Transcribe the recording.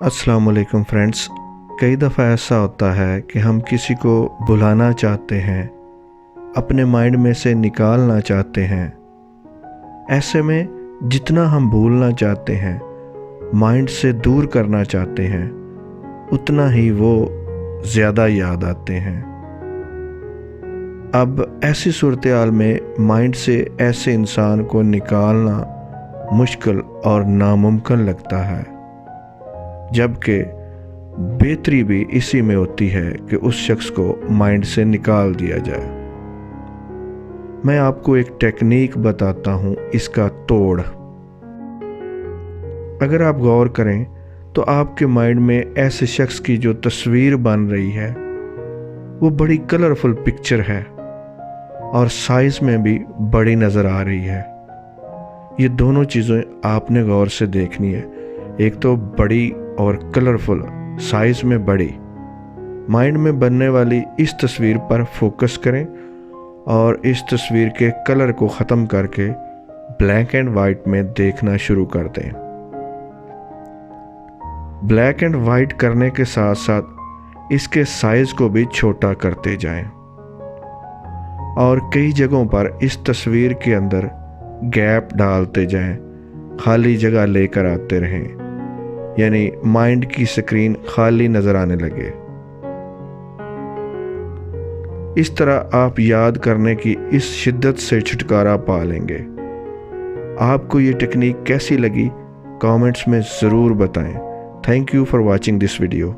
अस्सलाम वालेकुम फ्रेंड्स। कई दफ़ा ऐसा होता है कि हम किसी को भुलाना चाहते हैं, अपने माइंड में से निकालना चाहते हैं। ऐसे में जितना हम भूलना चाहते हैं, माइंड से दूर करना चाहते हैं, उतना ही वो ज़्यादा याद आते हैं। अब ऐसी सूरत-ए-हाल में माइंड से ऐसे इंसान को निकालना मुश्किल और नामुमकिन लगता है, जबकि बेहतरी भी इसी में होती है कि उस शख्स को माइंड से निकाल दिया जाए। मैं आपको एक टेक्निक बताता हूँ, इसका तोड़। अगर आप गौर करें तो आपके माइंड में ऐसे शख्स की जो तस्वीर बन रही है वो बड़ी कलरफुल पिक्चर है और साइज़ में भी बड़ी नज़र आ रही है। ये दोनों चीज़ें आपने गौर से देखनी है, एक तो बड़ी और कलरफुल, साइज़ में बड़ी। माइंड में बनने वाली इस तस्वीर पर फोकस करें और इस तस्वीर के कलर को ख़त्म करके ब्लैक एंड वाइट में देखना शुरू कर दें। ब्लैक एंड वाइट करने के साथ साथ इसके साइज़ को भी छोटा करते जाएं और कई जगहों पर इस तस्वीर के अंदर गैप डालते जाएं, खाली जगह लेकर आते रहें, यानी माइंड की स्क्रीन खाली नज़र आने लगे। इस तरह आप याद करने की इस शिद्दत से छुटकारा पा लेंगे। आपको ये टेक्निक कैसी लगी कमेंट्स में ज़रूर बताएं। Thank you for watching this video.